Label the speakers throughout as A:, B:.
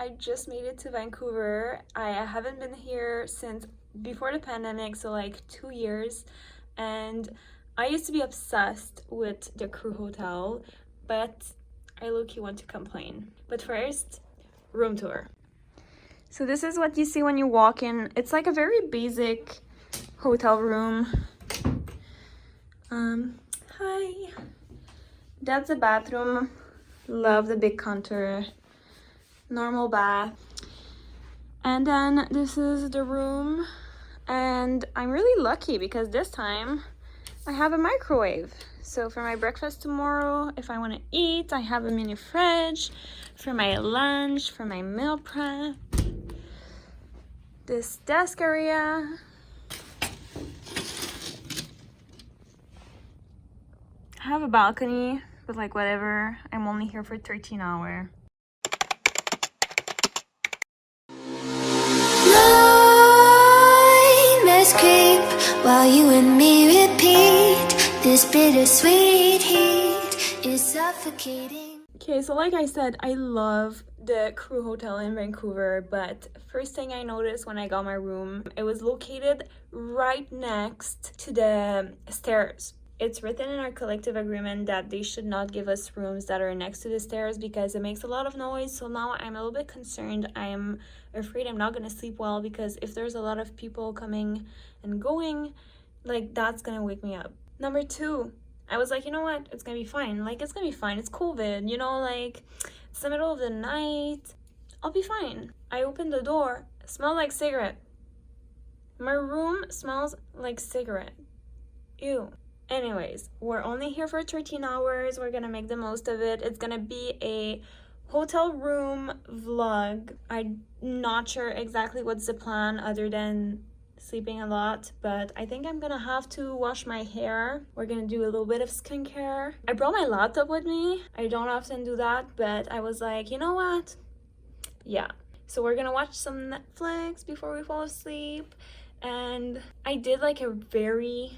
A: I just made it to Vancouver. I haven't been here since before the pandemic, so like 2 years. And I used to be obsessed with the Crew Hotel, but I low-key want to complain. But first, room tour. So this is what you see when you walk in. It's like a very basic hotel room. Hi. That's the bathroom. Love the big counter. Normal bath. And then this is the room. And I'm really lucky because this time I have a microwave. So for my breakfast tomorrow, if I want to eat, I have a mini fridge. For my lunch, for my meal prep. This desk area. I have a balcony, but like whatever. I'm only here for 13 hours.
B: Creep while you and me repeat. This bittersweet heat is suffocating.
A: Okay, so like I said, I love the Crew Hotel in Vancouver, but first thing I noticed when I got my room, it was located right next to the stairs. It's written in our collective agreement that they should not give us rooms that are next to the stairs because it makes a lot of noise. So now I'm a little bit concerned. I'm afraid I'm not gonna sleep well because if there's a lot of people coming and going, like that's gonna wake me up. Number two, I was like, you know what? It's gonna be fine. Like, it's gonna be fine. It's COVID, you know, like it's the middle of the night. I'll be fine. I opened the door. It smelled like cigarette. My room smells like cigarette. Ew. Anyways, we're only here for 13 hours. We're gonna make the most of it. It's gonna be a hotel room vlog. I'm not sure exactly what's the plan other than sleeping a lot, but I think I'm gonna have to wash my hair. We're gonna do a little bit of skincare. I brought my laptop with me. I don't often do that, but I was like, you know what? Yeah. So we're gonna watch some Netflix before we fall asleep. And I did like a very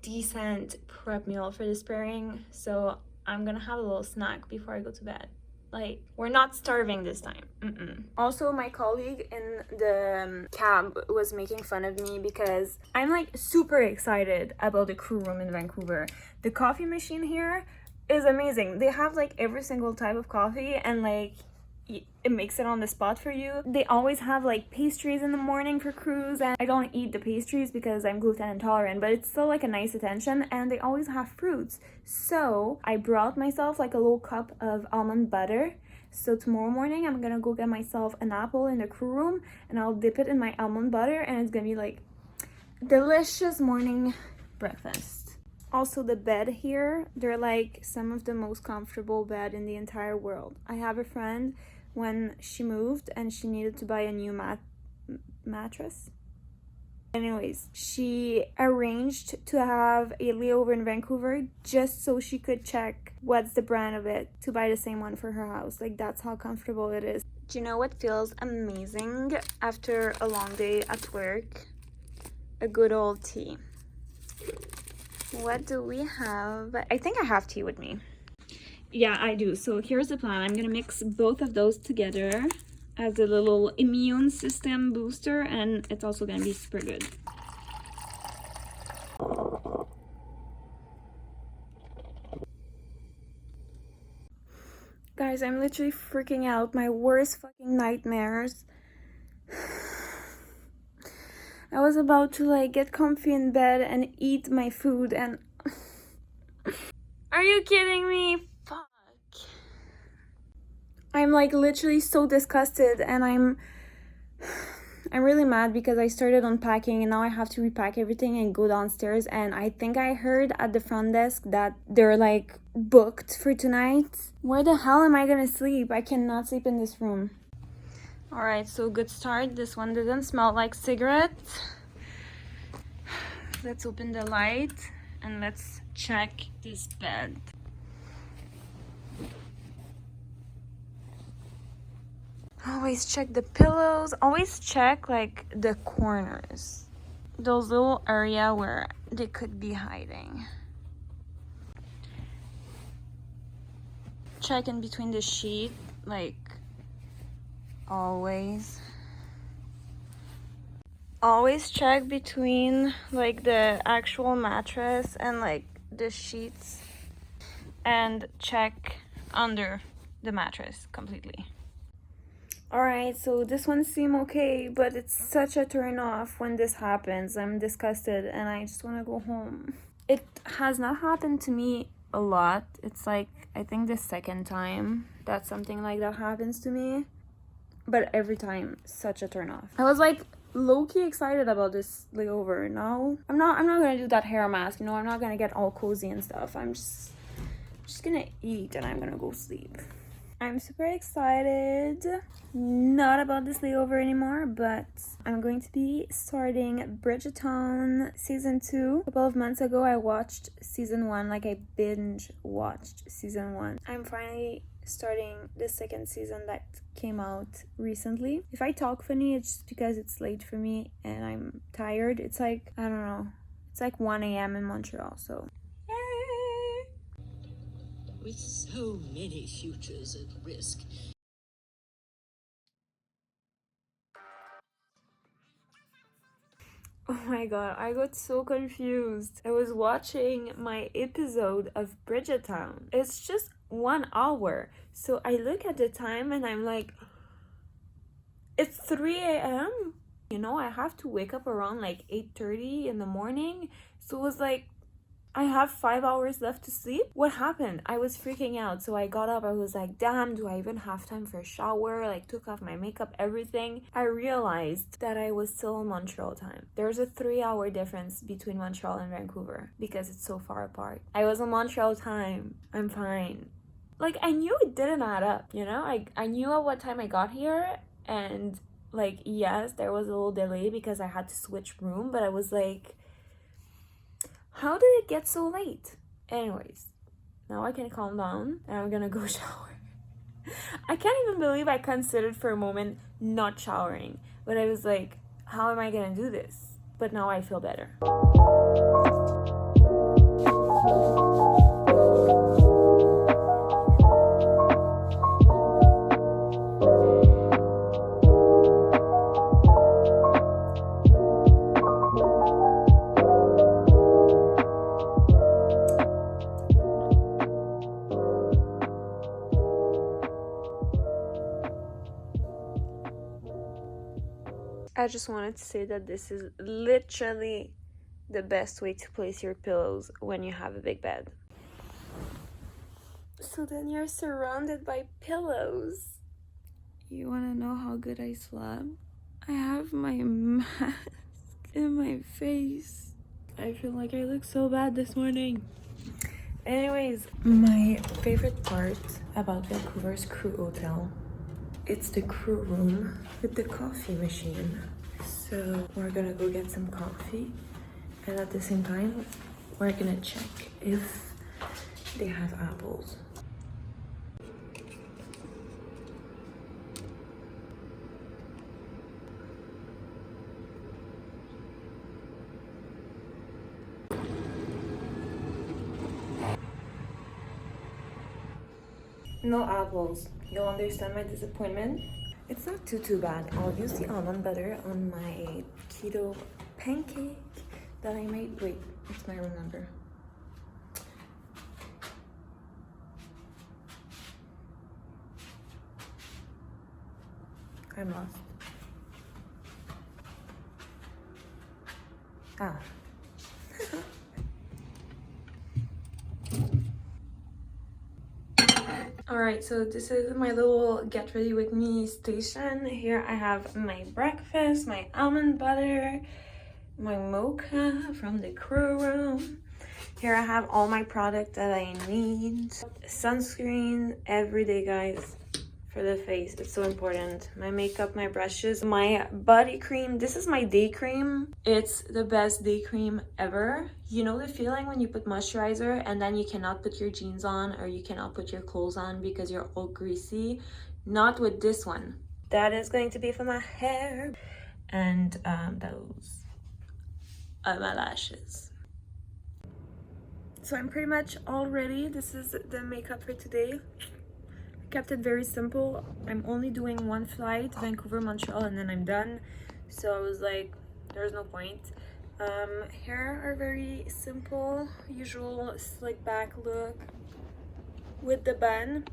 A: decent prep meal for this pairing, so I'm gonna have a little snack before I go to bed. Like, we're not starving this time. Also, my colleague in the cab was making fun of me because I'm like super excited about the crew room in Vancouver. The coffee machine here is amazing. They have like every single type of coffee and like it makes it on the spot for you. They always have like pastries in the morning for crews, and I don't eat the pastries because I'm gluten intolerant, but it's still like a nice attention. And they always have fruits, so I brought myself like a little cup of almond butter. So tomorrow morning I'm gonna go get myself an apple in the crew room and I'll dip it in my almond butter, and it's gonna be like delicious morning breakfast. Also, the bed here, they're like some of the most comfortable bed in the entire world. I have a friend, when she moved and she needed to buy a new mattress. Anyways, she arranged to have a layover in Vancouver just so she could check what's the brand of it to buy the same one for her house. Like, that's how comfortable it is. Do you know what feels amazing after a long day at work? A good old tea. What do we have? I think I have tea with me. Yeah, I do. So here's the plan. I'm gonna mix both of those together as a little immune system booster, and it's also gonna be super good. Guys, I'm literally freaking out. My worst fucking nightmares. I was about to like get comfy in bed and eat my food and are you kidding me? Fuck. I'm like literally so disgusted, and I'm really mad because I started unpacking and now I have to repack everything and go downstairs, and I think I heard at the front desk that they're like booked for tonight. Where the hell am I gonna sleep? I cannot sleep in this room. Alright, so good start. This one doesn't smell like cigarettes. Let's open the light and let's check this bed. Always check the pillows. Always check like the corners. Those little area where they could be hiding. Check in between the sheet, like Always check between like the actual mattress and like the sheets, and check under the mattress completely. Alright, so this one seemed okay, but it's such a turn off when this happens. I'm disgusted and I just want to go home. It has not happened to me a lot. It's like, I think the second time that something like that happens to me. But every time, such a turn off. I was like low-key excited about this layover. Now, I'm not gonna do that hair mask, you know, I'm not gonna get all cozy and stuff. I'm just gonna eat and I'm gonna go sleep. I'm super excited, not about this layover anymore, but I'm going to be starting Bridgerton season 2. A couple of months ago, I watched season 1, like I binge watched season 1. I'm finally starting the second season that came out recently. If I talk funny, it's just because it's late for me and I'm tired. It's like, I don't know, it's like 1 a.m. in Montreal, so
C: with so many futures at risk.
A: oh my god, I got so confused. I was watching my episode of Bridgerton. It's just 1 hour. So I look at the time and I'm like, it's 3 a.m. You know, I have to wake up around like 8:30 in the morning. So it was like, I have 5 hours left to sleep. What happened? I was freaking out. So I got up. I was like, damn, do I even have time for a shower? Like, took off my makeup, everything. I realized that I was still in Montreal time. There's a 3-hour difference between Montreal and Vancouver because it's so far apart. I was in Montreal time. I'm fine. Like, I knew it didn't add up, you know? I knew at what time I got here. And, like, yes, there was a little delay because I had to switch room. But I was like, how did it get so late? Anyways, now I can calm down and I'm gonna go shower. I can't even believe I considered for a moment not showering. But I was like, how am I gonna do this? But now I feel better. I just wanted to say that this is literally the best way to place your pillows when you have a big bed. So then you're surrounded by pillows. You want to know how good I slept? I have my mask in my face. I feel like I look so bad this morning. Anyways, my favorite part about Vancouver's crew hotel, it's the crew room with the coffee machine. So we're gonna go get some coffee, and at the same time we're gonna check if they have apples. No apples. You'll understand my disappointment. It's not too bad. I'll use the almond butter on my keto pancake that I made. Wait, it's my room number. I'm lost. Ah. Alright, so this is my little get ready with me station. Here I have my breakfast, my almond butter, my mocha from the crew room. Here I have all my product that I need. Sunscreen every day, guys, for the face. It's so important. My makeup, my brushes, my body cream. This is my day cream. It's the best day cream ever. You know the feeling when you put moisturizer and then you cannot put your jeans on or you cannot put your clothes on because you're all greasy? Not with this one. That is going to be for my hair. And those are my lashes. So I'm pretty much all ready. This is the makeup for today. kept it very simple. I'm only doing one flight, Vancouver, Montreal, and then I'm done. So I was like, there's no point. Hair are very simple, usual slick back look with the bun.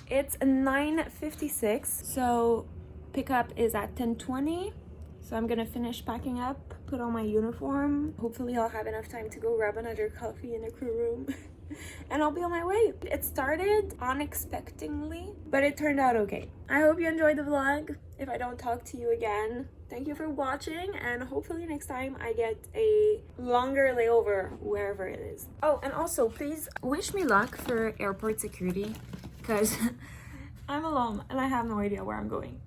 A: It's 9:56, so pickup is at 10:20. So I'm gonna finish packing up, put on my uniform. Hopefully I'll have enough time to go grab another coffee in the crew room and I'll be on my way. It started unexpectedly, but it turned out okay. I hope you enjoyed the vlog. If I don't talk to you again, thank you for watching, and hopefully next time I get a longer layover wherever it is. Oh, and also please wish me luck for airport security, because I'm alone and I have no idea where I'm going.